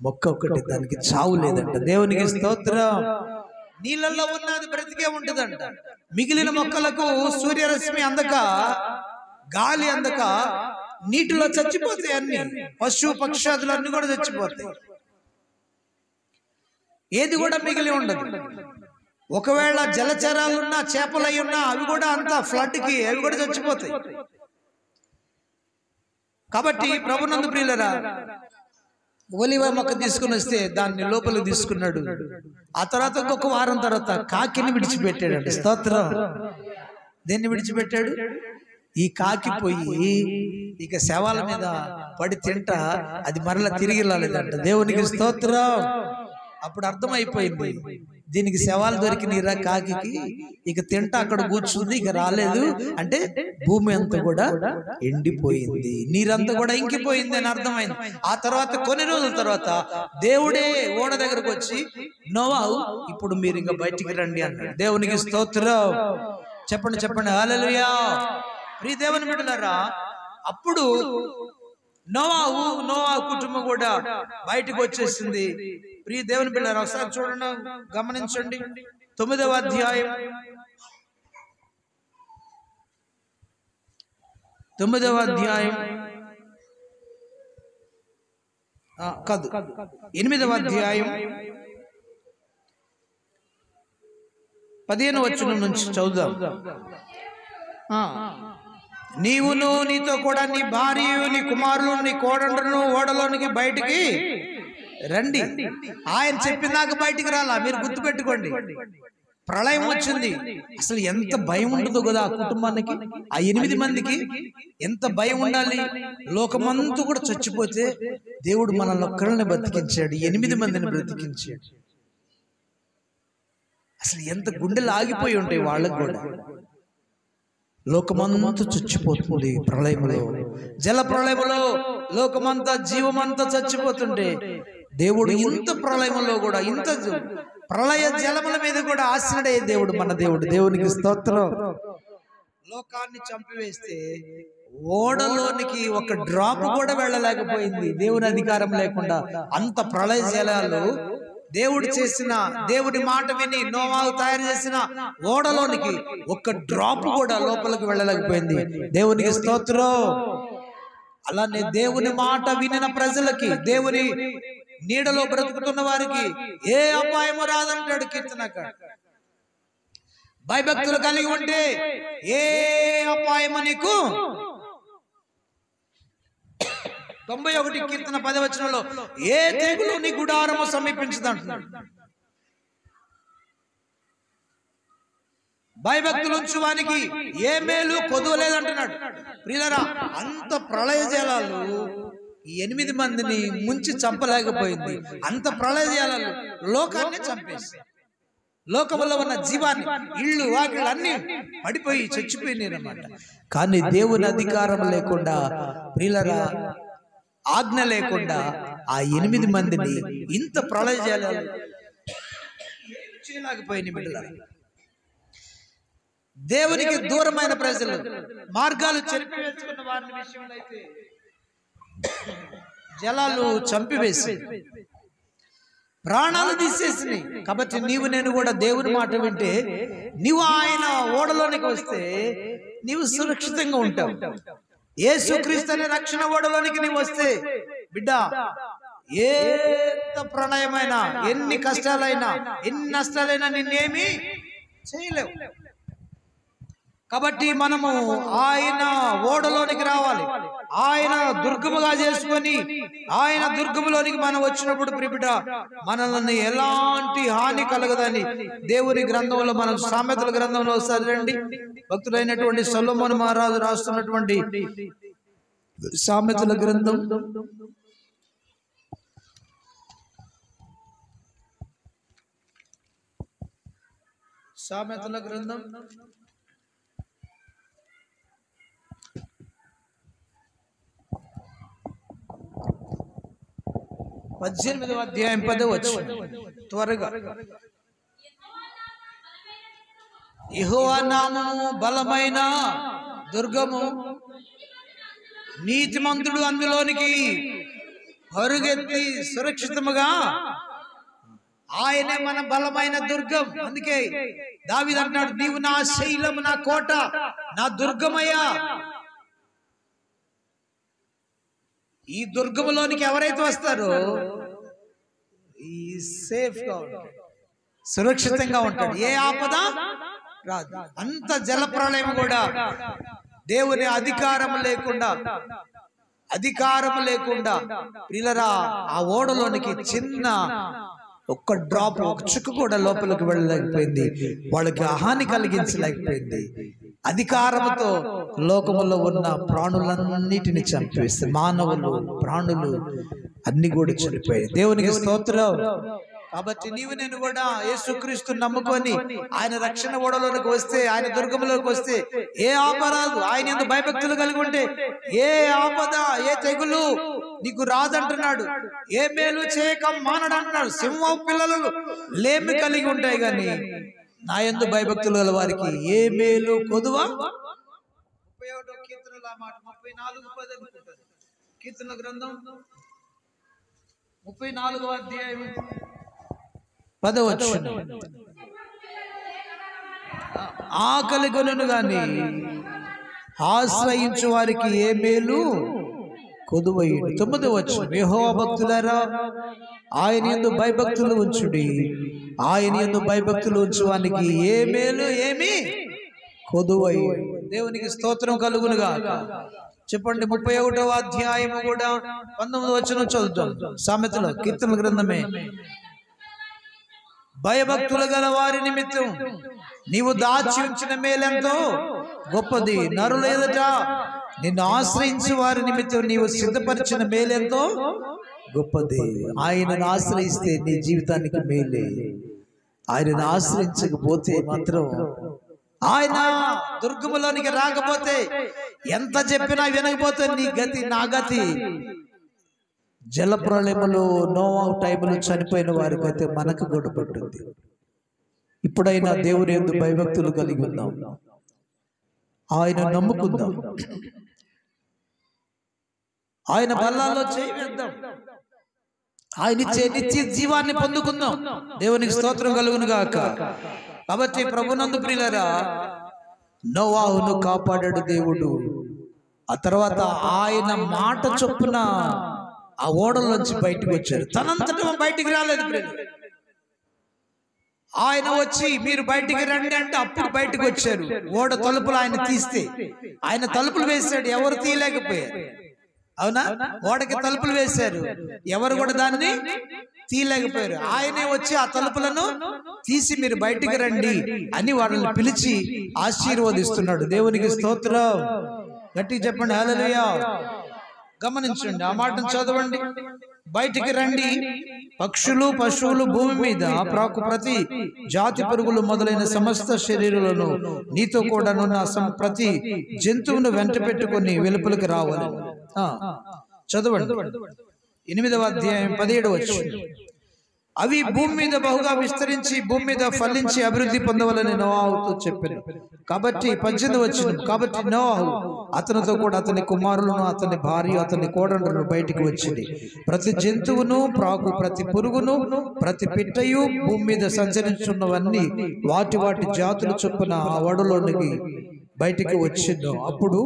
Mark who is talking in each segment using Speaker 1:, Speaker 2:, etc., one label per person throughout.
Speaker 1: మొక్క ఒకటి దానికి చావు లేదంట. దేవునికి స్తోత్రం. నీళ్ళల్లో ఉన్నది బ్రతికే ఉంటుందంట. మిగిలిన మొక్కలకు సూర్యరశ్మి అందక, గాలి అందక నీటిలో చచ్చిపోతాయి. అన్ని పశు పక్షాదులు అన్ని కూడా చచ్చిపోతాయి. ఏది కూడా మిగిలి ఉండదు. ఒకవేళ జలచరాలున్నా, చేపలు అయి ఉన్నా అవి కూడా అంతా ఫ్లడ్కి అవి కూడా చచ్చిపోతాయి. కాబట్టి ప్రభునందు ప్రియులరా, ఒలివ మొక్క తీసుకుని వస్తే దాన్ని లోపలికి తీసుకున్నాడు. ఆ తర్వాత ఇంకొక వారం తర్వాత కాకిని విడిచిపెట్టాడు. స్తోత్రం. దేన్ని విడిచిపెట్టాడు? ఈ కాకి పోయి ఇక శవాల మీద పడి తింటా అది మరలా తిరిగి రాలేదంట. దేవునికి స్తోత్రం. అప్పుడు అర్థమైపోయింది, దీనికి శవాలు దొరికినరా కాకి, ఇక తింటా అక్కడ కూర్చుంది, ఇక రాలేదు అంటే భూమి అంతా కూడా ఎండిపోయింది, నీరంతా కూడా ఇంకిపోయింది అని అర్థమైంది. ఆ తర్వాత కొన్ని రోజుల తర్వాత దేవుడే ఓడ దగ్గరకు వచ్చి, నోవాహు ఇప్పుడు మీరు ఇంకా బయటికి రండి అన్నాడు. దేవునికి స్తోత్రం. చెప్పండి చెప్పండి హల్లెలూయా. ప్రియ దేవుని బిడ్డలారా, అప్పుడు నోవాహు కుటుంబం కూడా బయటకు వచ్చేసింది. ప్రియ దేవుని బిడ్డలారా, ఒకసారి చూడండి, గమనించండి. 9వ అధ్యాయం 8వ అధ్యాయం 15వ వచనం నుంచి చదువుదాం. నీవును నీతో కూడా నీ భార్య, నీ కుమారులు, నీ కోడండ్రును ఓడలోనికి బయటికి రండి. ఆయన చెప్పినాక బయటికి రాలా. మీరు గుర్తుపెట్టుకోండి, ప్రళయం వచ్చింది. అసలు ఎంత భయం ఉంటుందో కదా ఆ కుటుంబానికి, ఆ 8 మందికి ఎంత భయం ఉండాలి. లోకమంతా కూడా చచ్చిపోతే దేవుడు మనల్ని ఒక్కరిని బ్రతికించాడు, 8 మందిని బ్రతికించాడు. అసలు ఎంత గుండెలు ఆగిపోయి ఉంటాయి వాళ్ళకు కూడా. లోకమంతా చచ్చిపోతుంది ప్రళయంలో, జల ప్రళయంలో లోకమంతా, జీవమంతా చచ్చిపోతుంటే దేవుడు ఇంత ప్రళయంలో కూడా, ఇంత ప్రళయ జలముల మీద కూడా ఆశ్రడే దేవుడు మన దేవుడు. దేవునికి స్తోత్రం. లోకాన్ని చంపివేస్తే ఓడలోనికి ఒక డ్రాప్ కూడా వెళ్ళలేకపోయింది దేవుని అధికారం లేకుండా. అంత ప్రళయ జలాలు దేవుడి మాట విని నోవాహు తయారు చేసిన ఓడలోనికి ఒక్క డ్రాప్ కూడా లోపలికి వెళ్ళలేకపోయింది. దేవునికి స్తోత్రం. అలానే దేవుని మాట వినిన ప్రజలకి, దేవుని నీడలో బ్రతుకుతున్న వారికి ఏ అపాయము రాదంటాడు కీర్తనకారుడు. భయభక్తులు కలిగి ఉంటే ఏ అపాయము నీకు, 91 కీర్తన 10వ వచనంలో, ఏ తెగులు నీ గుడారము సమీపించదంటున్నాడు. భయభక్తులు ఉంచువానికి ఏ మేలు కొదవలేదంటున్నాడు. ప్రియులారా, అంత ప్రళయ జలాలు ఈ 8 మందిని ముంచి చంపలేకపోయింది. అంత ప్రళయ జలాలు లోకాన్ని చంపేసి, లోకములో ఉన్న జీవాన్ని, ఇళ్ళు వాకిళ్ళు అన్ని పడిపోయి చచ్చిపోయినాయి అన్నమాట. కానీ దేవుని అధికారం లేకుండా, ప్రియులారా ఆజ్ఞ లేకుండా ఆ 8 మందిని ఇంత ప్రళయ జలాలు చేయలేకపోయినాయి. బిడ్డలారా, దేవునికి దూరమైన ప్రజలు, మార్గాలు చెరిపివేసుకున్న వారి విషయంలో అయితే జలాలు చంపివేసి ప్రాణాలు తీసేసినాయి. కాబట్టి నీవు నేను కూడా దేవుని మాట వింటే, నీవు ఆయన ఓడలోనికి వస్తే నీవు సురక్షితంగా ఉంటావు. యేసుక్రీస్తు అనే రక్షణ ఓడలోనికి నీవు వస్తే బిడ్డ, ఎంత ప్రణయమైనా, ఎన్ని కష్టాలైనా, ఎన్ని నష్టాలైనా నిన్నేమీ చేయలేవు. కాబట్టి మనము ఆయన ఓడలోనికి రావాలి. ఆయన దుర్గముగా చేసుకొని, ఆయన దుర్గములోనికి మనం వచ్చినప్పుడు ప్రిబిడ మనల్ని ఎలాంటి హాని కలగదని దేవుని గ్రంథంలో, మనం సామెతల గ్రంథంలో చదవండి. భక్తుడైనటువంటి సొలొమోను మహారాజు రాస్తున్నటువంటి సామెతల గ్రంథం, సామెతల గ్రంథం 18వ అధ్యాయం 10వ వచనం. త్వరగా. యెహోవా నామము బలమైన దుర్గము, నీతిమంతుడు అందులోనికి పరుగెత్తి సురక్షితముగా, ఆయనే మన బలమైన దుర్గం. అందుకే దావీదు అంటున్నాడు, నీవు నా శైలము, నా కోట, నా దుర్గమయ్యా. ఈ దుర్గములోనికి ఎవరైతే వస్తారో ఈ సేఫ్ గా ఉంటాడు, సురక్షితంగా ఉంటాడు, ఏ ఆపద రాదు. అంత జల ప్రళయం కూడా దేవుని అధికారం లేకుండా ప్రియులరా ఆ ఓడలోనికి చిన్న ఒక్క డ్రాప్, ఒక చుక్క కూడా లోపలికి వెళ్ళలేకపోయింది. వాళ్ళకి హాని కలిగించలేకపోయింది. అధికారముతో లోకములో ఉన్న ప్రాణులన్నిటిని చంపేస్తే, మానవులు, ప్రాణులు అన్ని కూడా చనిపోయాయి. దేవునికి స్తోత్రం. కాబట్టి నీవు నేను కూడా యేసుక్రీస్తు నమ్ముకొని ఆయన రక్షణ ఓడలోకి వస్తే, ఆయన దుర్గంలోకి వస్తే ఏ ఆపరాదు. ఆయన యందు భయభక్తులు కలిగి ఉంటే ఏ ఆపద, ఏ తెగులు నీకు రాదంటున్నాడు. ఏ మేలు చేయక మానడు అంటున్నాడు. సింహం పిల్లలు లేమి కలిగి ఉంటాయి, కానీ నా యందు భయభక్తులు గల వారికి ఏ మేలు కొదువా. 31వ కీర్తనలో ఆ మాట 34:10 కీర్తన గ్రంథం 34వ అధ్యాయం 10వ వచనం. ఆకలి కొనును గాని ఆశ్రయించు వారికి ఏ మేలు కొదువయుడు. 9వ వచనం. యెహోవా భక్తులారా, ఆయన యందు భయభక్తులు ఉంచుడి, ఆయన యందు భయభక్తులు ఉంచువానికి ఏ మేలు ఏమి కొదువయుడు. దేవునికి స్తోత్రం కలుగునుగా. చెప్పండి. 31వ అధ్యాయము కూడా 19వ వచనం చదువుతాం. సామెతలో కీర్తన గ్రంథమే. భయభక్తులు గల వారి నిమిత్తం నీవు దాచి ఉంచిన మేలెంతో గొప్పది. నరుల ఎదుట నిన్ను ఆశ్రయించే వారి నిమిత్తం నీవు సిద్ధపరిచిన మేలెంతో గొప్పది. ఆయనను ఆశ్రయిస్తే నీ జీవితానికి మేలే. ఆయనను ఆశ్రయించకపోతే మాత్రం, ఆయన దుర్గములోనికి రాకపోతే, ఎంత చెప్పినా వినకపోతే నీ గతి నా గతి. జల ప్రళయములో, నోవా టైములో చనిపోయిన వారికి అయితే మనకు గొడవపడుతుంది. ఇప్పుడైనా దేవుని యందు భయభక్తులు కలిగి ఉందాం, ఆయన నమ్ముకుందాం, ఆయన బల్లాల్లో చేయి వేద్దాం, ఆయన ఇచ్చే నిత్య జీవాన్ని పొందుకుందాం. దేవునికి స్తోత్రం కలుగును గాక. కాబట్టి ప్రభునందు ప్రియులారా, నోవాహును కాపాడాడు దేవుడు. ఆ తర్వాత ఆయన మాట చొప్పున ఆ ఓడలోంచి బయటకు వచ్చారు. తనంతటా బయటికి రాలేదు ప్రియులు. ఆయన వచ్చి మీరు బయటికి రండి అంటే అప్పుడు బయటకు వచ్చారు. ఓడ తలుపులు ఆయన తీస్తే, ఆయన తలుపులు వేశాడు, ఎవరు తీయలేకపోయారు. అవునా? ఓడకి తలుపులు వేశారు, ఎవరు కూడా దాన్ని తీయలేకపోయారు. ఆయనే వచ్చి ఆ తలుపులను తీసి మీరు బయటికి రండి అని వాళ్ళని పిలిచి ఆశీర్వదిస్తున్నాడు. దేవునికి స్తోత్రం. గట్టిగా చెప్పండి హల్లెలూయా. గమనించండి, ఆ మాటను చదవండి. బయటికి రండి, పక్షులు, పశువులు, భూమి మీద ప్రాకు ప్రతి జాతి పురుగులు మొదలైన సమస్త శరీరాలను నీతో కూడా ప్రతి జంతువును వెంట పెట్టుకొని వెలుపలికి రావాలి. చదవండి. 8వ అధ్యాయం 17వ వచనం. అవి భూమి మీద బహుగా విస్తరించి భూమి మీద ఫలించి అభివృద్ధి పొందవాలని నోవాహుతో చెప్పాను. కాబట్టి 18వ వచనం. కాబట్టి నోవాహు అతనితో కూడా అతని కుమారులను, అతని భార్య, అతని కోడళ్లను బయటికి వచ్చింది. ప్రతి జంతువును, ప్రాకు ప్రతి పురుగును, ప్రతి పిట్టయు, భూమి మీద సంచరించున్నవన్నీ వాటి వాటి జాతులు చొప్పున ఆ ఓడలోనికి బయటికి వచ్చిండు. అప్పుడు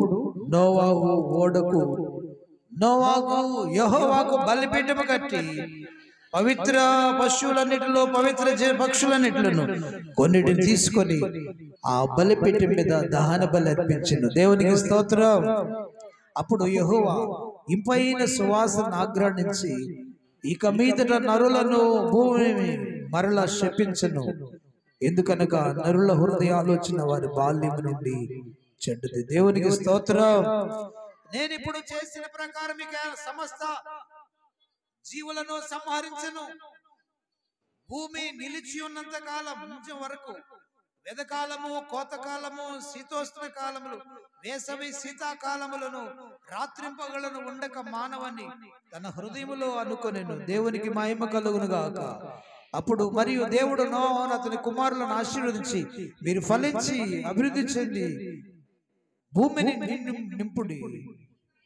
Speaker 1: నోవాహు యెహోవాకు బలిపీఠము కట్టి పవిత్ర పశువులన్నిటిలో పవిత్ర పక్షులన్నిటిలను కొన్నిటిని తీసుకొని ఆ బలిపీఠం మీద దహన బలి అర్పించిండు. దేవునికి స్తోత్రం. అప్పుడు యెహోవా ఇంపైన సువాసన ఆగ్రహించి, ఇక మీదట నరులను భూమి మరలా శపించను, ఎందుకనగా నరుల హృదయ ఆలోచన వారి బాల్యం నుండి చెడ్డది. దేవునికి స్తోత్రం. నేను ఇప్పుడు చేసిన ప్రకారం ఇక సమస్త జీవులను సంహరించను. భూమి నిలిచి ఉన్నంత కాలం వరకు, వెదకాలము, కోతకాలము, శీతోష్ణ కాలములు, వేసవి శీతాకాలములను, రాత్రింపగలను ఉండక మానవని తన హృదయములో అనుకొనెను. దేవునికి మహిమ కలుగును గాక. అప్పుడు మరియు దేవుడు నోవాహును అతని కుమారులను ఆశీర్వదించి, మీరు ఫలించి అభివృద్ధి చెంది భూమిని నింపుడి,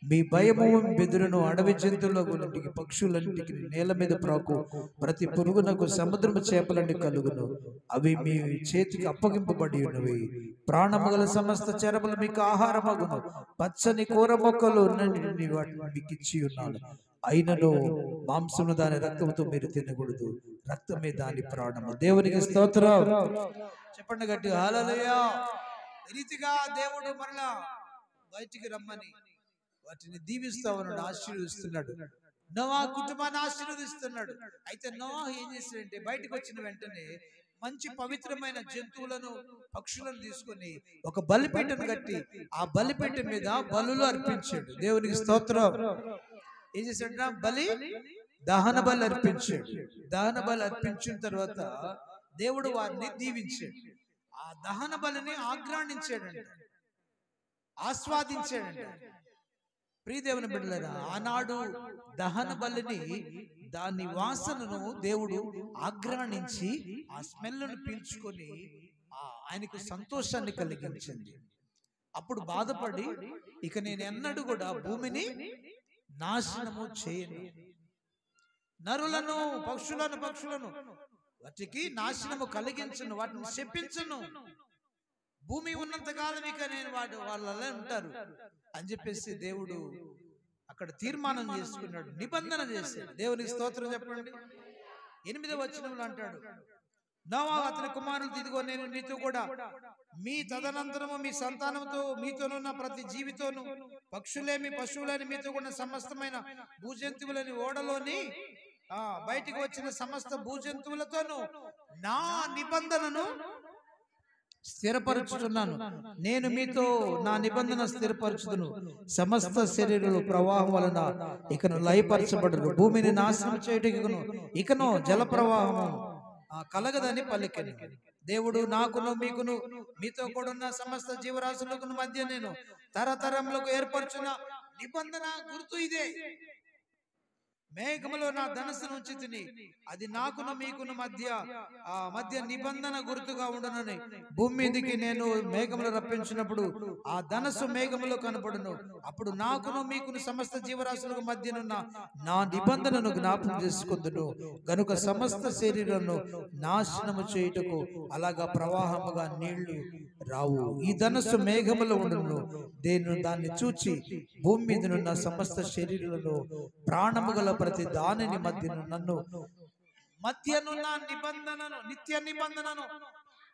Speaker 1: మీ భయము బెదురును అడవి జంతువులన్నిటికి పక్షులన్నిటికి నేల మీద ప్రాకు ప్రతి పురుగునకు సముద్రము చేపలన్నీ కలుగును. అవి మీ చేతికి అప్పగింపబడి ఉన్నవి. ప్రాణము గల సమస్త చెరములు మీకు ఆహారమగును. పచ్చని కూర మొక్కలు వాటిని మీకు ఇచ్చి ఉన్నాను. అయినను మాంసము దాని రక్తంతో మీరు తినకూడదు. రక్తమే దాని ప్రాణము. దేవునికి స్తోత్రం. చెప్పండి గట్టిగా హల్లెలూయా. రీతిగా దేవుడు మరలా బయటికి రమ్మని వాటిని దీవిస్తా ఉన్నాడు, ఆశీర్వదిస్తున్నాడు. నోవా కుటుంబాన్ని ఆశీర్వదిస్తున్నాడు. అయితే నోవా ఏం చేశాడంటే బయటకు వచ్చిన వెంటనే మంచి పవిత్రమైన జంతువులను పక్షులను తీసుకొని ఒక బలిపీఠను కట్టి ఆ బలిపీఠం మీద బలులు అర్పించాడు. దేవునికి స్తోత్రం. ఏం చేశాడు? బలి దహన బలి అర్పించాడు. దహన బలి అర్పించిన తర్వాత దేవుడు వారిని దీవించాడు. ఆ దహన బలిని ఆగ్రాణించాడంట, ఆస్వాదించాడంట. ప్రియదేవుని బిడ్డలారా, ఆనాడు దహన బలిని దాని వాసనను దేవుడు ఆగ్రాణించి ఆ స్మెల్ను పీల్చుకొని ఆయనకు సంతోషాన్ని కలిగించింది. అప్పుడు బాధపడి ఇక నేను ఎన్నడూ కూడా భూమిని నాశనము చేయను, నరులను పక్షులను వాటికి నాశనము కలిగించను, వాటిని శపించను. భూమి ఉన్నంత కాలం ఇక నేను వాళ్ళ ఉంటారు అని చెప్పేసి దేవుడు అక్కడ తీర్మానం చేసుకున్నాడు, నిబంధన చేశాడు. దేవునికి స్తోత్రం చెప్పండి. 8వ వచనంలో అంటాడు, నోవా అతని కుమారులు, ఇదిగో నేను నీతో కూడా మీ తదనంతరము మీ సంతానంతో మీతోనున్న ప్రతి జీవితోను పక్షులేమి పశువులేని మీతో కూడా సమస్తమైన భూజంతువులని ఓడలోని బయటికి వచ్చిన సమస్త భూజంతువులతోను నా నిబంధనను స్థిరపరచుతున్నాను. నేను మీతో నా నిబంధన స్థిరపరచుదును. సమస్త శరీరులు ప్రవాహం వలన ఇకను లయపరచబడరు. భూమిని నాశనం చేయటకును ఇకను జల ప్రవాహము కలగదని పలికెను. దేవుడు నాకును మీకును మీతో కూడా ఉన్న సమస్త జీవరాశులకు మధ్య నేను తరతరములకు ఏర్పరచున్న నిబంధన గుర్తు ఇదే. మేఘములో నా ధనస్సును ఉంచితిని, అది నాకును మీకును మధ్య నిబంధన గుర్తుగా ఉండునని. భూమి మీదికి నేను మేఘములు రప్పించినప్పుడు ఆ ధనస్సు మేఘములో కనపడును. అప్పుడు నాకును మీకును సమస్త జీవరాశులకు మధ్యనున్న నా నిబంధనను జ్ఞాపకం చేసుకుందును. గనుక సమస్త శరీరాలను నాశనము చేయుటకు అలాగా ప్రవాహముగా నీళ్లు రావు. ఈ ధనస్సు మేఘములో ఉండును. దాన్ని చూచి భూమి మీద నున్న సమస్త శరీరాలను ప్రాణము గల ప్రతి దానిని మధ్యనున్న నిబంధనను నిత్య నిబంధనను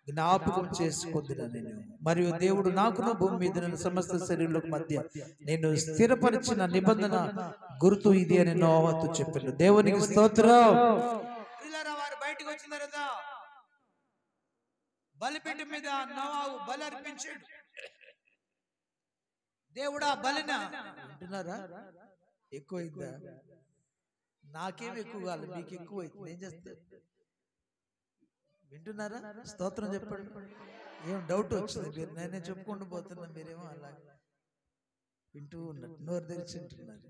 Speaker 1: జ్ఞాపకం చేసుకుందును నేను. మరియు దేవుడు నాకును భూమి మీద సమస్త శరీరులకు మధ్య నేను స్థిరపరిచిన నిబంధన గుర్తు ఇది అని నోవాతో చెప్పాను. దేవునికి స్తోత్రం. వారు బయటకు వచ్చిన తర్వాత బలిపీఠం మీద నోవాహు బలి అర్పించాడు. దేవుడు ఆ బలిన వింటున్నారా? ఎక్కువైందా? నాకేం ఎక్కువ కాదు, మీకు ఎక్కువ అవుతుంది. ఏం చేస్తారు? వింటున్నారా? స్తోత్రం చెప్పండి. ఏం డౌట్ వచ్చింది? మీరు నేనే చెప్పుకుంటూ పోతున్నా, మీరేమో అలా వింటూ ఉన్నారు, నోరు తెరిచి వింటున్నారు.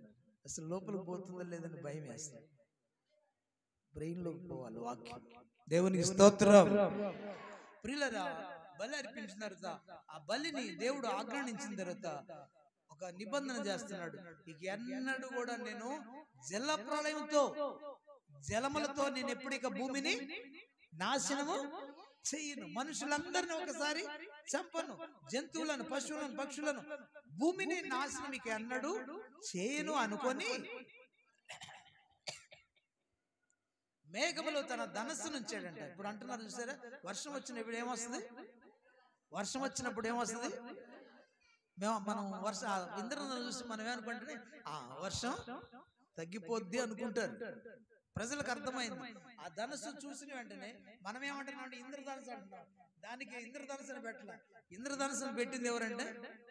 Speaker 1: అసలు లోపలికి పోతుందో లేదని భయం వేస్తుంది. బ్రెయిన్లోకి పోవాలి వాక్యం. దేవునికి స్తోత్రం. ప్రియులారా, బలి అర్పించిన తర్వాత ఆ బలిని దేవుడు ఆగ్రహించిన తర్వాత ఒక నిబంధన చేస్తున్నాడు. ఇక ఎన్నడూ కూడా నేను జల ప్రళయంతో జలములతో నేను ఎప్పుడు ఇక భూమిని నాశనము చెయ్యను, మనుషులందరినీ ఒకసారి చంపను, జంతువులను పశువులను పక్షులను భూమిని నాశనం ఇక ఎన్నడూ చేయను అనుకొని మేఘములో తన ధనస్సును ఉంచాడంట. ఇప్పుడు అంటున్నారు చూసారా, వర్షం వచ్చినప్పుడు ఏమొస్తుంది? వర్షం వచ్చినప్పుడు ఏమొస్తుంది? మనం ఇంద్రధనుస్సు చూసి మనం ఏమనుకుంటే వర్షం తగ్గిపోద్ది అనుకుంటారు. ప్రజలకు అర్థమైంది. ఆ ధనస్సు చూసిన వెంటనే మనం ఏమంటున్నాం? ఇంద్రధనుస్సు అంటున్నాం. దానికి ఇంద్రధనుస్సుని పెట్టలే. ఇంద్రధనుస్సుని పెట్టింది ఎవరంటే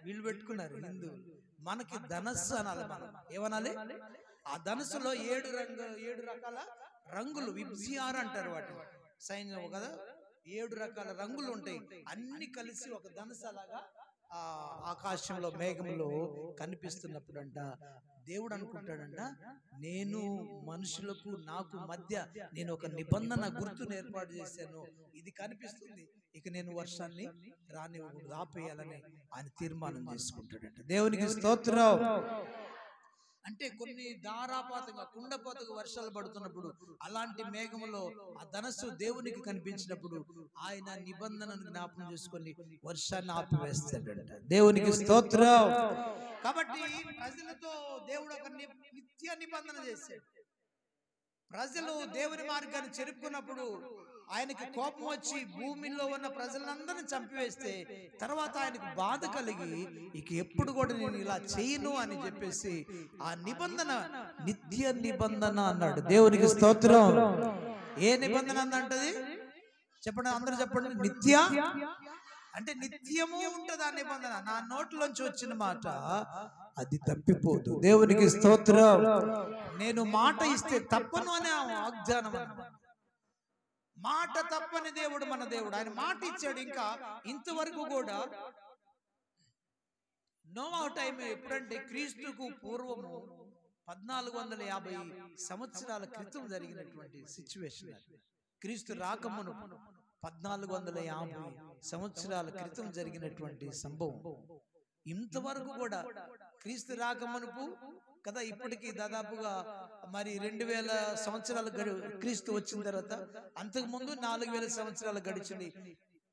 Speaker 1: వీళ్ళు పెట్టుకున్నారు, హిందువులు. మనకి ధనస్సు అనాలి. మనం ఏమనాలి? ఆ ధనస్సులో 7 రకాల రంగులు, విబ్జిఆర్ అంటారు వాటి సైన్యం కదా. 7 రకాల రంగులు ఉంటాయి. అన్ని కలిసి ఒక ధనుసు అలాగా ఆకాశంలో మేఘంలో కనిపిస్తున్నప్పుడు అంట దేవుడు అనుకుంటాడంట, నేను మనుషులకు నాకు మధ్య నేను ఒక నిబంధన గుర్తును ఏర్పాటు చేశాను, ఇది కనిపిస్తుంది, ఇక నేను వర్షాన్ని రానివ్వకూడదు, ఆపేయాలని ఆయన తీర్మానం చేసుకుంటాడంట. దేవునికి స్తోత్రం. అంటే కొన్ని ధారాపాతంగా కుండపోతగా వర్షాలు పడుతున్నప్పుడు అలాంటి మేఘములో ఆ ధనస్సు దేవునికి కనిపించినప్పుడు ఆయన నిబంధనను జ్ఞాపకం చేసుకొని వర్షాన్ని ఆపివేస్తాడంట. దేవునికి స్తోత్రం. కాబట్టి ప్రజలతో దేవుడు ఒక నిత్య నిబంధన చేశాడు. ప్రజలు దేవుని మార్గాన్ని చెరుపుకున్నప్పుడు ఆయనకి కోపం వచ్చి భూమిలో ఉన్న ప్రజలందరినీ చంపివేస్తే తర్వాత ఆయనకు బాధ కలిగి ఇక ఎప్పుడు కూడా నేను ఇలా చేయను అని చెప్పేసి ఆ నిబంధన నిత్య నిబంధన అన్నాడు. దేవునికి స్తోత్రం. ఏ నిబంధన అందంటది చెప్పండి, అందరూ చెప్పండి. నిత్య అంటే నిత్యము ఉంటది ఆ నిబంధన. నా నోట్లోంచి వచ్చిన మాట అది తప్పిపోదు. దేవునికి స్తోత్రం. నేను మాట ఇస్తే తప్పను అనే వాగ్దానం. మాట తప్పని దేవుడు మన దేవుడు. ఆయన మాట ఇచ్చాడు. ఇంకా ఇంతవరకు కూడా నోవా టైం ఎప్పుడంటే క్రీస్తుకు పూర్వము 1450 సంవత్సరాల క్రితం జరిగినటువంటి సిచ్యువేషన్. క్రీస్తు రాకమును 1450 సంవత్సరాల క్రితం జరిగినటువంటి సంభవం. ఇంతవరకు కూడా క్రీస్తు రాకమునుపు కదా ఇప్పటికి దాదాపుగా మరి 2000 సంవత్సరాలు క్రీస్తు వచ్చిన తర్వాత, అంతకుముందు 4000 సంవత్సరాలు గడిచింది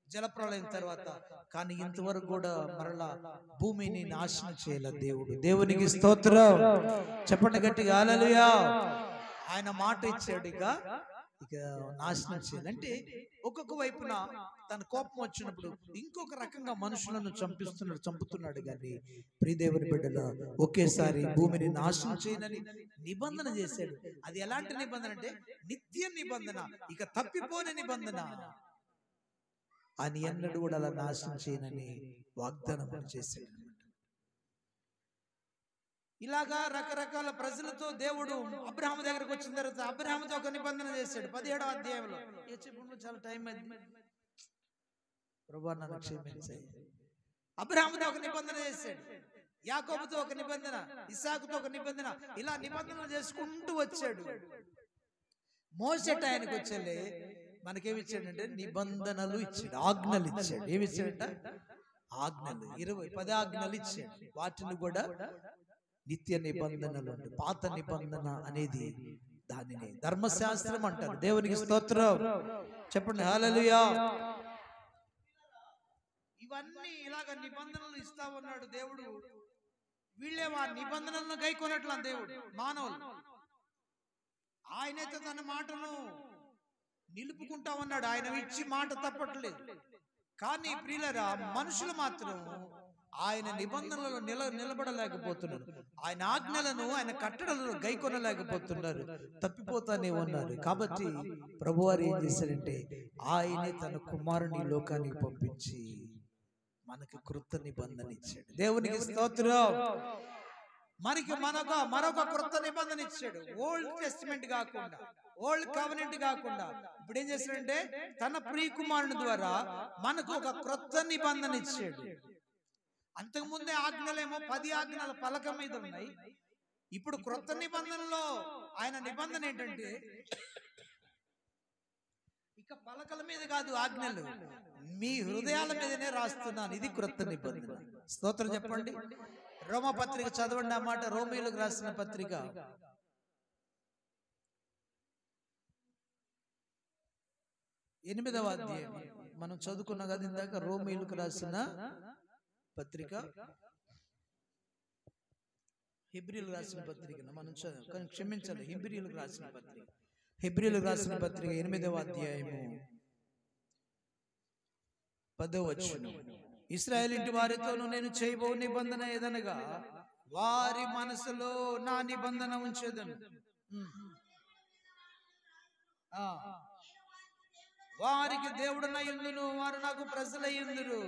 Speaker 1: జలప్రళయం తర్వాత. కానీ ఇంతవరకు కూడా మరలా భూమిని నాశనం చేయలే దేవుడు. దేవునికి స్తోత్రం. చెప్పండి గట్టిగా హల్లెలూయా. ఆయన మాట ఇచ్చాడు ఇక నాశనం చేయాలంటే ఒక్కొక్క వైపున తన కోపం వచ్చినప్పుడు ఇంకొక రకంగా మనుషులను చంపుతున్నాడు. కానీ ప్రియదేవుని బిడ్డల ఒకేసారి భూమిని నాశనం చేయనని నిబంధన చేశాడు. అది ఎలాంటి నిబంధన అంటే నిత్య నిబంధన, ఇక తప్పిపోని నిబంధన. అని ఎన్నడూ కూడా అలా నాశనం చేయనని వాగ్దానం చేశాడు. ఇలాగా రకరకాల ప్రజలతో దేవుడు అబ్రహాము దగ్గరకు వచ్చిన తర్వాత అబ్రహాముతో ఒక నిబంధన చేశాడు. 17వ అధ్యాయంలో. చాలా టైం అయింది, ప్రభువా నన్ను క్షమించు. అబ్రహాముతో ఒక నిబంధన చేశాడు, యాకోబుతో ఒక నిబంధన, ఇస్సాకుతో ఒక నిబంధన. ఇలా నిబంధనలు చేసుకుంటూ వచ్చాడు. మోసే ఆయనకు వచ్చేలే మనకేమి ఇచ్చాడంటే నిబంధనలు ఇచ్చాడు, ఆజ్ఞలు ఇచ్చాడు. ఏమి ఇచ్చాడంట? ఆజ్ఞలు. 10 ఆజ్ఞలు ఇచ్చాడు. వాటిని కూడా నిత్య నిబంధనలు. పాత నిబంధన అనేది దానిని ధర్మశాస్త్రం అంటారు. దేవునికి స్తోత్రం. చెప్పండి హల్లెలూయా. ఇవన్నీ ఇలాగ నిబంధనలు ఇస్తా ఉన్నాడు దేవుడు. వీళ్ళే ఆ నిబంధనలను గైకొనట్లా దేవుడు మానవులు. ఆయనైతే తన మాటను నిలుపుకుంటా ఉన్నాడు. ఆయన ఇచ్చి మాట తప్పట్లేదు. కానీ ప్రియులారా మనుషులు మాత్రం ఆయన నిబంధనలలో నిలబడలేకపోతున్నారు. ఆయన ఆజ్ఞలను, ఆయన కట్టడలను గైకొనలేకపోతున్నారు, తప్పిపోతానే ఉన్నారు. కాబట్టి ప్రభువారు ఏం చేశారంటే ఆయనే తన కుమారుని లోకానికి పంపించి మనకి కృత నిబంధన ఇచ్చాడు. దేవునికి స్తోత్రం. మరొక కృత నిబంధన ఇచ్చాడు. ఓల్డ్ టెస్టిమెంట్ కాకుండా, ఓల్డ్ కవెనెంట్ కాకుండా ఇప్పుడు ఏం చేశాడంటే తన ప్రియ కుమారుని ద్వారా మనకు ఒక కృత నిబంధన ఇచ్చాడు. అంతకుముందే ఆజ్ఞలేమో 10 ఆజ్ఞల పలక మీద ఉన్నాయి. ఇప్పుడు క్రొత్త నిబంధనలో ఆయన నిబంధన ఏంటంటే ఇక పలకల మీద కాదు ఆజ్ఞలు, మీ హృదయాల మీదనే రాస్తున్నాను. ఇది క్రొత్త నిబంధన. స్తోత్రం చెప్పండి. రోమా పత్రిక చదవండి ఆ మాట. రోమీయులకు రాసిన పత్రిక 8వ అధ్యాయం మనం చదువుకున్న కదా ఇందాక. రోమీయులకు రాసిన పత్రిక, హెబ్రీయులకు రాసిన పత్రికను మనం క్షమించాలి, హెబ్రీయులకు రాసిన పత్రిక. హెబ్రీయులకు రాసిన పత్రిక 8వ అధ్యాయము 10వ వచనం. ఇశ్రాయేలు ఇంటి వారితోనూ నేను చేయబో నిబంధన ఏదనగా వారి మనసులో నా నిబంధన ఉంచేదను, వారికి దేవుడనయ్యుందును, వారు నాకు ప్రజలయ్యుందురు.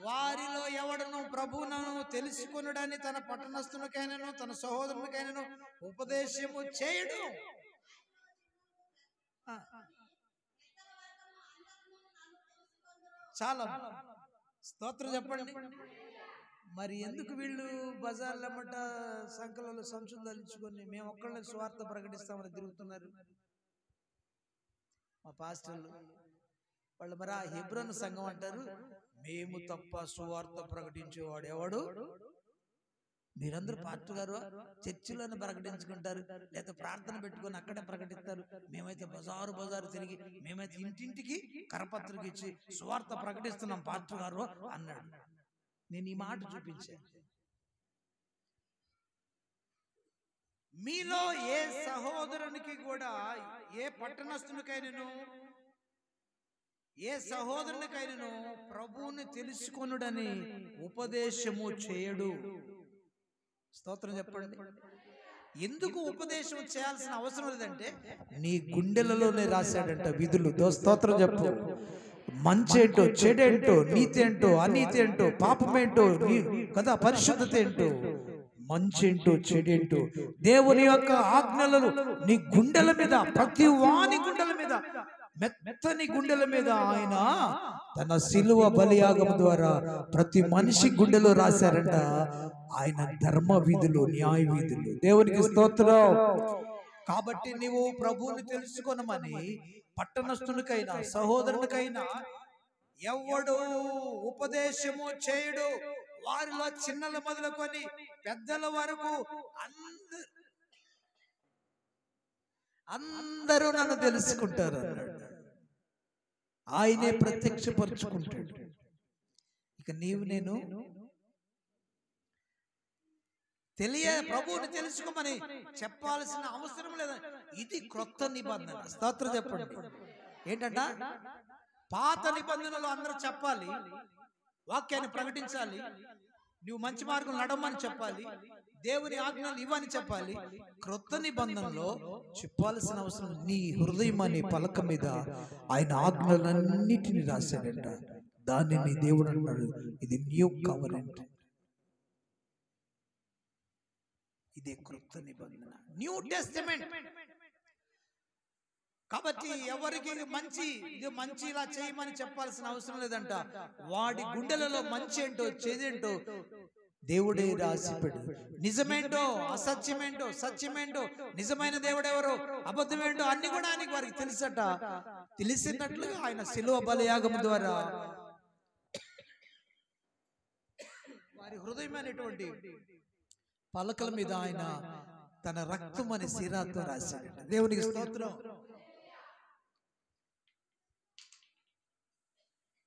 Speaker 1: వారిలో ఎవడను ప్రభువును తెలుసుకొనుడని తన పట్టణస్థునికైనను తన సహోదరునికైనను ఉపదేశము చేయడు. చాలా స్తోత్రం చెప్పండి. మరి ఎందుకు వీళ్ళు బజార్లమ్మట సంకలలో సంచులు ధరించుకొని మేము ఒక్కళ్ళని స్వార్థ ప్రకటిస్తామని తిరుగుతున్నారు మా పాస్టర్లు వాళ్ళు? మరి ఆ హెబ్రోను సంఘం అంటారు మేము తప్ప సువార్త ప్రకటించేవాడు ఎవడు మీరందరూ పాస్టర్ గారు చర్చిలోనే ప్రకటించుకుంటారు, లేదా ప్రార్థన పెట్టుకొని అక్కడే ప్రకటిస్తారు, మేమైతే బజారు తిరిగి మేమైతే ఇంటింటికి కరపత్రిక ఇచ్చి సువార్త ప్రకటిస్తున్నాం పాస్టర్ గారు అన్నాడు. నేను ఈ మాట చూపించాను. మీలో ఏ సహోదరునికి కూడా, ఏ పట్టణస్థునికైనను ఏ సహోదరునికైనను ప్రభువుని తెలుసుకొనుడని ఉపదేశము చేయడు. స్తోత్రం చెప్పండి. ఎందుకు ఉపదేశం చేయాల్సిన అవసరం లేదంటే నీ గుండెలలోనే రాశాడంట విధులు. స్తోత్రం చెప్పు. మంచేంటో, చెడేంటో, నీతి ఏంటో, అనీతి ఏంటో, పాపమేంటో కదా, పరిశుద్ధత ఏంటో, మంచేంటో, చెడేంటో, దేవుని యొక్క ఆజ్ఞలను నీ గుండెల మీద, ప్రతి వాని గుండెల మీద, మెత్తని గుండెల మీద ఆయన తన సిలువ బలియాగం ద్వారా ప్రతి మనిషి గుండెలో రాశారంట ఆయన ధర్మ విధులు, న్యాయ విధులు. దేవునికి స్తోత్రం. కాబట్టి నీవు ప్రభువుని తెలుసుకొనమని పట్టణస్థునికైనా సహోదరునికైనా ఎవడు ఉపదేశము చేయడు. వారిలో చిన్నల మొదలుకొని పెద్దల వరకు అందరూ నన్ను తెలుసుకుంటారు అన్నాడు. ఆయనే ప్రత్యక్షపరుచుకుంటాడు. ఇక నీవు నేను ప్రభువుని తెలుసుకోమని చెప్పాల్సిన అవసరం లేదా. ఇది క్రొత్త నిబంధన. స్తోత్రం చెప్పండి. ఏంటంట? పాత నిబంధనలు అందరూ చెప్పాలి, వాక్యాన్ని ప్రకటించాలి, నువ్వు మంచి మార్గం నడవమని చెప్పాలి, దేవుని ఆజ్ఞలు ఇవ్వని చెప్పాలి. క్రొత్త నిబంధనలో చెప్పాల్సిన అవసరం, నీ హృదయం అనే పలక మీద ఆయన ఆజ్ఞలన్నిటిని రాశాడంట. దానిని దేవుడు అంటాడు, ఇది న్యూ కవరెంట్, ఇదే క్రొత్త నిబంధన, న్యూ టెస్టమెంట్. కాబట్టి ఎవరికి ఇది మంచి ఇలా చేయమని చెప్పాల్సిన అవసరం లేదంట. వాడి గుండెలలో మంచి ఏంటో, చెదేంటో దేవుడే రాసిపెడు. నిజమేంటో, అసత్యమేంటో, సత్యమేంటో, నిజమైన దేవుడు ఎవరో, అబద్ధమేంటో అన్ని కూడా ఆయనకి వారికి తెలుసట. తెలిసినట్లుగా ఆయన శిలువ బలియాగం ద్వారా వారి హృదయమైనటువంటి పలకల మీద ఆయన తన రక్తం అనే సిరాతో రాశాడట. దేవునికి స్తోత్రం.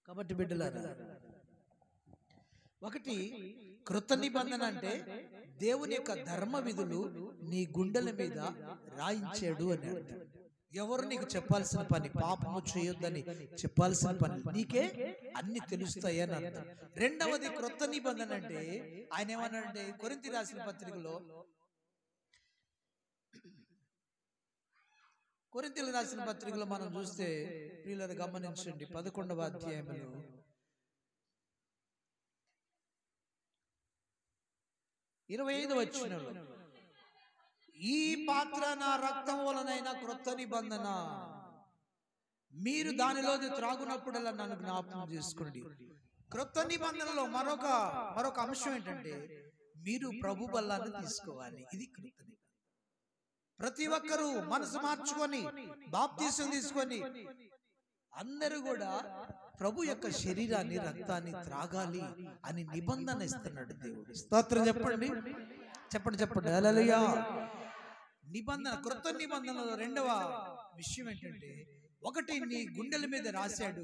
Speaker 1: కాబట్టి బిడ్డలారా, ఒకటి కృత నిబంధన అంటే దేవుని యొక్క ధర్మ విధులు నీ గుండెల మీద రాయించాడు అని అర్థం. ఎవరు నీకు చెప్పాల్సిన పని, పాపము చేయొద్దని చెప్పాల్సిన పని, నీకే అన్ని తెలుస్తాయి అని అర్థం. రెండవది క్రొత్త నిబంధన అంటే ఆయన ఏమన్నాడంటే కొరింథీ రాసిన పత్రికలో, కొరింథీయులకు రాసిన పత్రికలో మనం చూస్తే ప్రియులారా గమనించండి, 11వ అధ్యాయంలో 25వ వచనంలో, ఈ పాత్ర నా రక్తం వలనైన క్రొత్త నిబంధన, మీరు దానిలోది త్రాగునప్పుడల్లా నన్ను జ్ఞాపకం చేసుకోండి. క్రొత్త నిబంధనలో మరొక అంశం ఏంటంటే మీరు ప్రభు బల్లాన్ని తీసుకోవాలి. ఇది క్రొత్త నిబంధన. ప్రతి ఒక్కరూ మనసు మార్చుకొని బాప్తీసం తీసుకొని అందరూ కూడా ప్రభు యొక్క శరీరాన్ని, రక్తాన్ని త్రాగాలి అని నిబంధన ఇస్తున్నాడు దేవుడు. స్తోత్రం చెప్పండి, చెప్పండి, చెప్పండి. హల్లెలూయా. నిబంధన, క్రొత్త నిబంధనలో రెండవ విషయం ఏంటంటే, ఒకటి నీ గుండెల మీద రాశాడు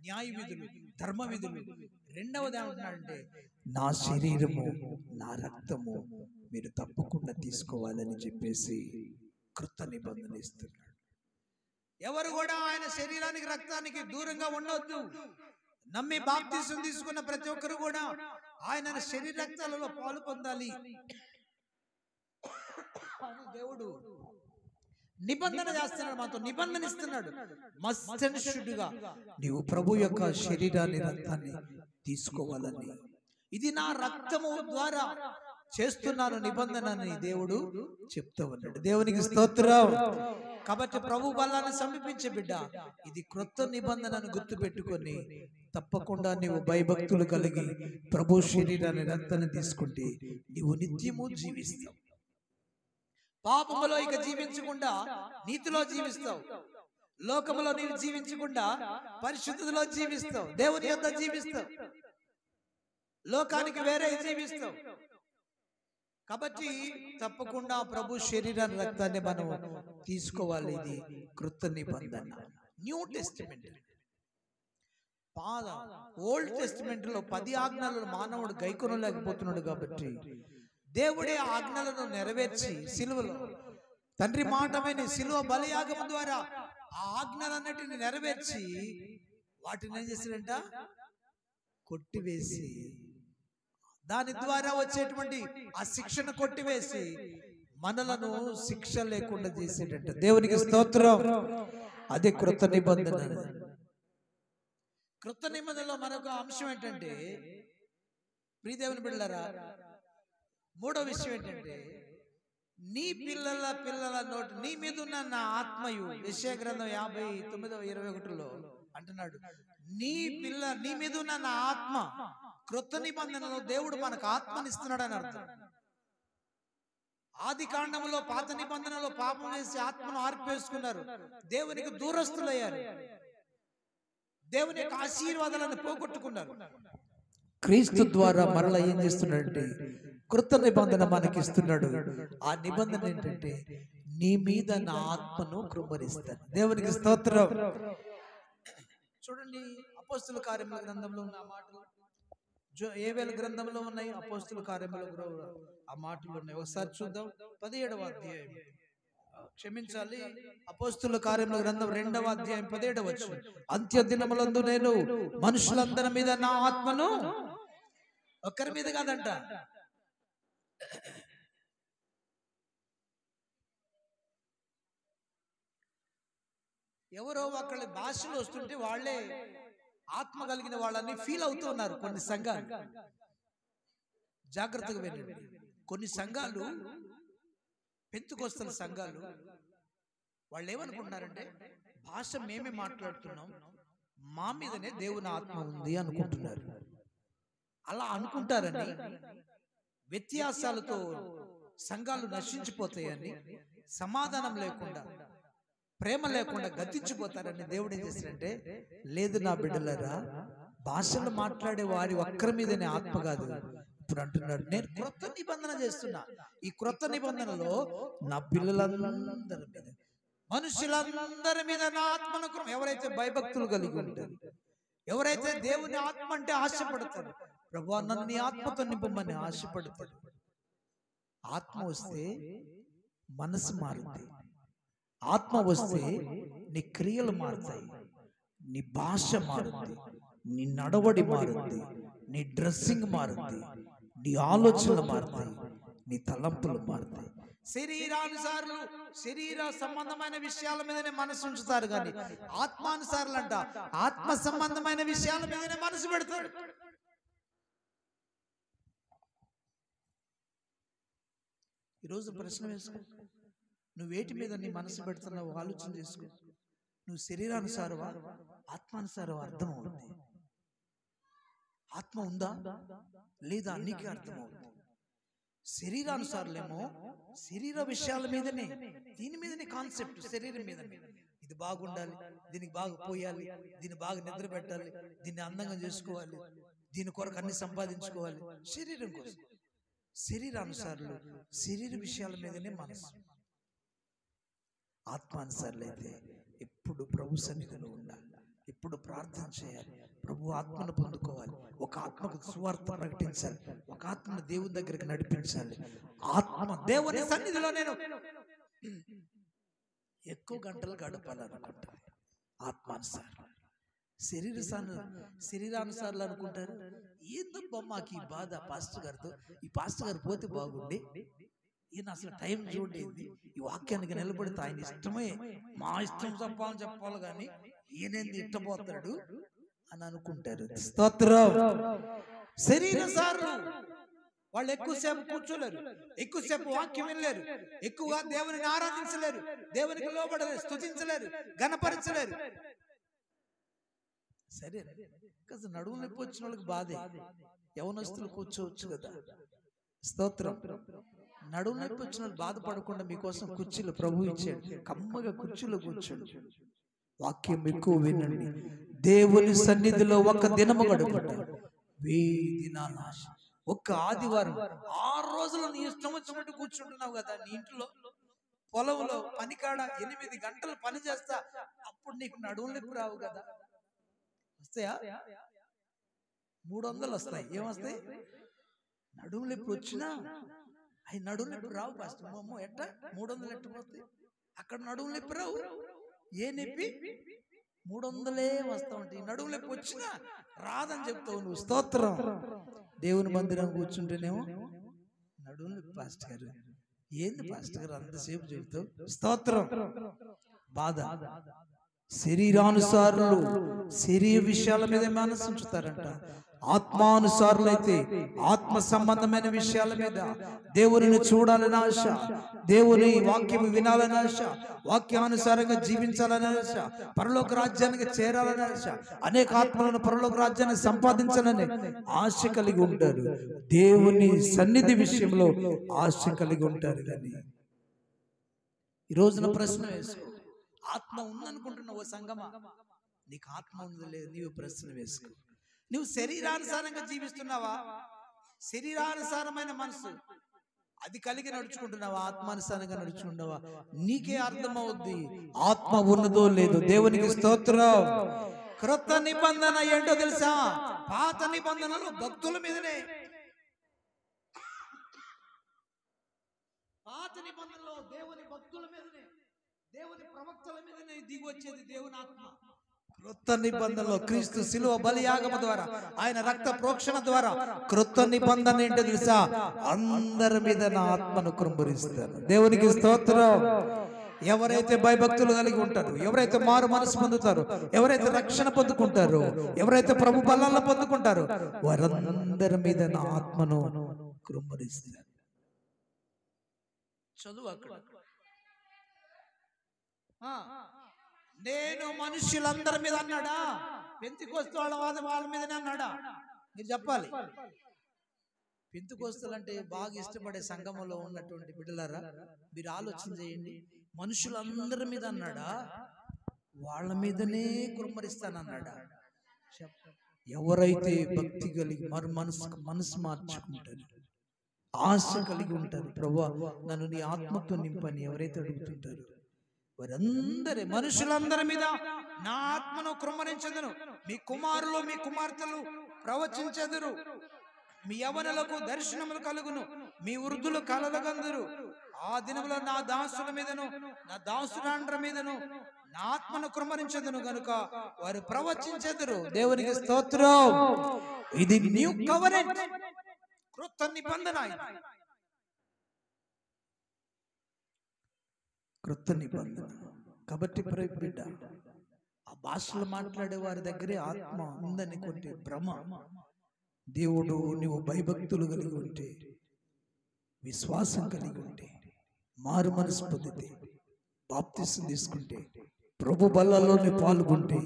Speaker 1: న్యాయ విధులు, ధర్మ విధులు. రెండవది ఏమంటున్నాడంటే నా శరీరము, నా రక్తము మీరు తప్పకుండా తీసుకోవాలని చెప్పేసి క్రొత్త నిబంధన ఇస్తున్నాడు. ఎవరు కూడా ఆయన శరీరానికి, రక్తానికి దూరంగా ఉండొద్దు. నమ్మి బాప్తీసం తీసుకున్న ప్రతి ఒక్కరు కూడా ఆయన శరీర రక్తాలలో పాలు పొందాలి. దేవుడు నిబంధన చేస్తున్నాడు, మాతో నిబంధన ఇస్తున్నాడు. మస్ట్ అండ్ షుడ్ గా నీవు ప్రభు యొక్క శరీరాన్ని, రక్తాన్ని తీసుకోవాలని, ఇది నా రక్తము ద్వారా చేస్తున్నాను నిబంధన అని దేవుడు చెప్తూ ఉన్నాడు. దేవునికి స్తోత్రం. కాబట్టి ప్రభు బలాన్ని సమీపించే బిడ్డ, ఇది క్రొత్త నిబంధనను గుర్తు పెట్టుకొని తప్పకుండా నీవు భయభక్తులు కలిగి ప్రభు శరీరాన్ని, రక్తాన్ని తీసుకుంటే నీవు నిత్యము జీవిస్తావు. పాపములో ఇక జీవించకుండా నీతిలో జీవిస్తావు. లోకములో నీవు జీవించకుండా పరిశుద్ధతలో జీవిస్తావు. దేవుని యొద్ద జీవిస్తావు. లోకానికి వేరే జీవిస్తావు. కాబట్టి తప్పకుండా ప్రభు శరీరాన్ని రక్తాన్ని మనం తీసుకోవాలి. ఇది కృత నిబంధన, న్యూ టెస్టిమెంట్. ఓల్డ్ టెస్టిమెంట్ లో 10 ఆజ్ఞలను మానవుడు గైకొనలేకపోతున్నాడు. కాబట్టి దేవుడే ఆజ్ఞలను నెరవేర్చి సిలువలో తండ్రి మాట విని సిలువ బలియాగం ద్వారా ఆ ఆజ్ఞలన్నిటిని నెరవేర్చి వాటిని ఏం చేశాడంట? కొట్టివేసి, దాని ద్వారా వచ్చేటువంటి ఆ శిక్షను కొట్టివేసి మనలను శిక్ష లేకుండా చేసేటంట. దేవునికి స్తోత్రం. అదే కృత నిబంధన. కృత నిబంధనలో మరొక అంశం ఏంటంటే, ప్రియదేవుని బిడ్డలారా, మూడో విషయం ఏంటంటే, నీ పిల్లల నోటి నీ మీద ఉన్న నా ఆత్మయు, యెషయా గ్రంథం 59:21లో అంటున్నాడు, నీ మీద ఉన్న నా ఆత్మ. కృత నిబంధనలో దేవుడు మనకు ఆత్మనిస్తున్నాడు అని అర్థం. ఆది కాండములో పాత నిబంధనలో పాపం చేసి ఆత్మను ఆర్పేసుకున్నారు, దేవునికి దూరస్తులయ్యారు, దేవుని యొక్క ఆశీర్వాదాలను పోగొట్టుకున్నారు. క్రీస్తు ద్వారా మరలా ఏం చేస్తున్నాడంటే కృత నిబంధన మనకి ఇస్తున్నాడు. ఆ నిబంధన ఏంటంటే, నీ మీద నా ఆత్మను కృమ్మరిస్తాను. దేవునికి స్తోత్రం. చూడండి, అపోస్తుల కార్యముల గ్రంథంలో ఉన్న ఆ మాటలు ఏవేల గ్రంథంలో ఉన్నాయి, అపోస్తుల కార్యముల ఆ మాటలు ఉన్నాయి. ఒకసారి చూద్దాం. 17వ అధ్యాయం, క్షమించాలి, అపోస్తుల కార్యముల గ్రంథం 2వ అధ్యాయం 17వ వచనం. అంత్య దినములందు నేను మనుషులందరి మీద నా ఆత్మను, ఒక్కరి మీద కాదంట, ఎవరో ఒకళ్ళ భాషలు వస్తుంటే వాళ్ళే ఆత్మ కలిగిన వాళ్ళని ఫీల్ అవుతూ ఉన్నారు. కొన్ని సంఘాలు, జాగ్రత్తగా వెళ్ళండి. కొన్ని సంఘాలు, పెంతుకొస్తల సంఘాలు, వాళ్ళు ఏమనుకుంటున్నారంటే, భాష మేమే మాట్లాడుతున్నాం, మా మీదనే దేవుని ఆత్మ ఉంది అనుకుంటున్నారు. అలా అనుకుంటారని, వ్యత్యాసాలతో సంఘాలు నశించిపోతాయని, సమాధానం లేకుండా, ప్రేమ లేకుండా గతించిపోతారని దేవుడు ఏం చేశాడంటే, లేదు నా బిడ్డలారా, భాషలు మాట్లాడే వారి ఒక్కరి మీదనే ఆత్మ కాదు. ఇప్పుడు అంటున్నాడు, నేను క్రొత్త నిబంధన చేస్తున్నా. ఈ క్రొత్త నిబంధనలో నా పిల్లలందరి మీద, మనుషులందరి మీద నా ఆత్మను, ఎవరైతే భయభక్తులు కలిగి ఉంటారు, ఎవరైతే దేవుని ఆత్మ అంటే ఆశపడతారు, ప్రభువా నన్ను నీ ఆత్మతో నింపమని ఆశపడతారు. ఆత్మ వస్తే మనసు మారుతుంది, ఆత్మ వస్తే నీ క్రియలు మారుతాయి, నీ భాష మారుతుంది, నీ నడవడి మారుతుంది, నీ డ్రెస్సింగ్ మారుతుంది, నీ ఆలోచనలు మారుతాయి, నీ తలంపులు మారుతాయి. శరీరానుసారులు శరీర సంబంధమైన విషయాల మీదనే మనసు ఉంచుతారు, కానీ ఆత్మానుసారులు అంట ఆత్మ సంబంధమైన విషయాల మీదనే మనసు పెడతాడు. ఈరోజు ప్రశ్న వేసుకో, నువ్వేటి మీద నీ మనసు పెడుతున్నావు ఆలోచన చేసుకో. నువ్వు శరీరానుసారవా, ఆత్మానుసారవా? అర్థం అవుతుంది. ఆత్మ ఉందా లేదా నీకే అర్థం అవుతుంది. శరీరానుసారులేమో శరీర విషయాల మీదనే, దీని మీదనే కాన్సెప్ట్, శరీరం మీదనే. ఇది బాగుండాలి, దీనికి బాగా పోయాలి, దీన్ని బాగా నిద్ర పెట్టాలి, దీన్ని అందంగా చేసుకోవాలి, దీని కొరకు అన్ని సంపాదించుకోవాలి, శరీరం కోసం. శరీరానుసారులు శరీర విషయాల మీదనే మనసు. ఆత్మానుసారులు అయితే ఎప్పుడు ప్రభు సన్నిధిలో ఉండాలి, ఎప్పుడు ప్రార్థన చేయాలి, ప్రభు ఆత్మను పొందుకోవాలి, ఒక ఆత్మకు సువార్త ప్రకటించాలి, ఒక ఆత్మను దేవుని దగ్గరికి నడిపించాలి. ఆత్మ దేవుని సన్నిధిలో నేను ఎక్కువ గంటలు గడపాలనుకుంటాను. ఆత్మానుసారం. శరీరానుసారులు అనుకుంటారు, ఏందబ్బా మాకు ఈ బాధ పాస్టర్ గారితో, ఈ పాస్టర్ గారు పోతే బాగుండే, ఈయన అసలు టైం చూడేది, ఈ వాక్యానికి నిలబడితే ఆయన ఇష్టమే, మా ఇష్టం చెప్పాలి కానీ ఈయనేంది ఇష్టపోతాడు అని అనుకుంటారు. స్తోత్రం. శరీరసారులు వాళ్ళు ఎక్కువసేపు కూర్చోలేరు, ఎక్కువసేపు వాక్యం వినలేరు, ఎక్కువగా దేవునికి ఆరాధించలేరు, దేవునికి లోబడలేరు, స్తుతించలేరు, గణపరచలేరు. సరే, నడుము నొప్పి వచ్చిన వాళ్ళకి బాధే, యవనస్తులు కూర్చోవచ్చు కదా. స్తోత్రం. నడుము నొప్పి వచ్చిన వాళ్ళు బాధపడకుండా మీకోసం కుర్చీలు ప్రభు ఇచ్చాడు, కమ్మగా కుర్చీలో కూర్చోడు. వాక్యం ఎక్కువ వినండి. దేవుని సన్నిధిలో ఒక దినము గడుపుట 1000 దినాల ఆశ. ఒక్క ఆదివారం 6 రోజులు నీ ఇష్టం వచ్చినట్టు కూర్చుంటున్నావు కదా నీ ఇంట్లో పొలంలో పనికాడ 8 గంటలు పని చేస్తా, అప్పుడు నీకు నడుము నొప్పి రావు కదా? వస్తాయా? 300 వస్తాయి. ఏమొస్తాయి? నడుము నొప్పి వచ్చినా అవి నడుము నొప్పి రావు. ఫస్ట్ అమ్మో ఎట్టా 300 ఎట్టపోతాయి? అక్కడ నడుము నొప్పి రావు. ఏ నొప్పి? 300 వస్తా ఉంటాయి. నడుము నొప్పి వచ్చినా రాదని చెప్తావు నువ్వు. స్తోత్రం. దేవుని మందిరం కూర్చుంటేనేమో నడుము నొప్పి పాస్టర్ గారు. ఏంది పాస్టర్ గారు అంతసేపు చెబుతావు? స్తోత్రం. బాధ. శరీరానుసారులు శరీర విషయాల మీద మనసు ఉంచుతారంట. ఆత్మానుసారులైతే ఆత్మ సంబంధమైన విషయాల మీద, దేవుని చూడాలని ఆశ, దేవుని వాక్యం వినాలని ఆశ, వాక్యానుసారంగా జీవించాలని ఆశ, పరలోక రాజ్యానికి చేరాలని ఆశ, అనేక ఆత్మలను పరలోక రాజ్యాన్ని సంపాదించాలని ఆశ కలిగి ఉంటారు. దేవుని సన్నిధి విషయంలో ఆశ కలిగి ఉంటారు. కానీ ఈ రోజున ప్రశ్న వేసుకో, ఆత్మ ఉందనుకుంటున్నావు సంగమా? నీకు ఆత్మ ఉందో లేదు నీవు ప్రశ్న వేసుకో. నువ్వు శరీరానుసారంగా జీవిస్తున్నావా? శరీరానుసారమైన మనసు అది కలిగి నడుచుకుంటున్నావా? ఆత్మానుసారంగా నడుచుకుంటున్నావా? నీకే అర్థమవుద్ది ఆత్మ ఉన్నదో లేదో. దేవునికి స్తోత్రం. క్రొత్త నిబంధన ఏంటో తెలుసా? పాత నిబంధనలు భక్తుల మీదనే. పాత నిబంధనలో దేవుని భక్తుల మీదనే, దేవుని ప్రవక్తల మీదనే దిగి వచ్చేది దేవుని ఆత్మ. క్రొత్త నిబంధనలో క్రీస్తు శిలువ బలియాగము ద్వారా, ఆయన రక్త ప్రోక్షణ ద్వారా క్రొత్త నిబంధన ఏంటో తెలుసా? అందరి మీద నా ఆత్మను కుమ్మరిస్తాను. దేవునికి స్తోత్రం. ఎవరైతే భయభక్తులు కలిగి ఉంటారో, ఎవరైతే మారు మనసు పొందుతారో, ఎవరైతే రక్షణ పొందుకుంటారో, ఎవరైతే ప్రభు బలాలను పొందుకుంటారో, వారందరి మీద నా ఆత్మను కుమ్మరిస్తాను. చదువు అక్కడ. నేను మనుషులందరి మీద అన్నాడా? పెంతెకొస్తు వాళ్ళ మీదనే అన్నాడా? మీరు చెప్పాలి. పెంతెకొస్తులు అంటే బాగా ఇష్టపడే సంఘములో ఉన్నటువంటి బిడ్డలారా, మీరు ఆలోచన చేయండి. మనుషులందరి మీద అన్నాడా? వాళ్ళ మీదనే కుమ్మరిస్తానన్నాడా? ఎవరైతే భక్తి కలిగి మనసు మార్చుకుంటారు, ఆశ కలిగి ఉంటారు, ప్రభువా నన్ను నీ ఆత్మతో నింపని ఎవరైతే అడుగుతుంటారో వారందరి, మనుషులందరి మీద నా ఆత్మను కుమ్మరించెదను. మీ కుమారులు మీ కుమార్తెలు ప్రవచించెదరు, మీ యవనులకు దర్శనములు కలుగును, మీ వృద్ధులు కలలుగందురు. ఆ దినములో నా దాసుల మీదను నా దాసురాండ్ర మీదను నా ఆత్మను కుమ్మరించెదను గనుక వారు ప్రవచించెదరు. దేవునికి స్తోత్రం. ఇది న్యూ కవరెంట్, క్రొత్త నిబంధన. క్రొత్త నిబంధన. కాబట్టి బిడ్డ, ఆ భాషలు మాట్లాడే వారి దగ్గరే ఆత్మ ఉందని కొంటే భ్రమ. దేవుడు నువ్వు భయభక్తులు కలిగి ఉంటే, విశ్వాసం కలిగి ఉంటే, మారు మనసు పొందితే, బాప్తిసం తీసుకుంటే, ప్రభు బలాల్లోనే పాల్గొంటే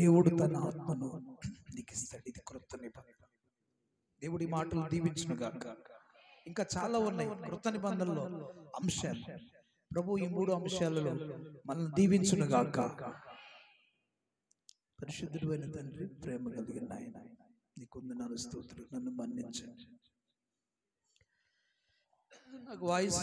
Speaker 1: దేవుడు తన ఆత్మను నీకు ఇస్తాడు. ఇది క్రొత్త నిబంధన. దేవుడి మాటలు దీవించును గాక. ఇంకా చాలా ఉన్నాయి క్రొత్త నిబంధనలో అంశాలు. ప్రభు ఈ 3 అంశాలలో మనల్ని దీవించును గాక. పరిశుద్ధుడైన తండ్రి, ప్రేమ కలిగిన ఆయన, నీకు వందనాలు, స్తోత్రం. నన్ను మన్నించండి. నాకు వాయిస్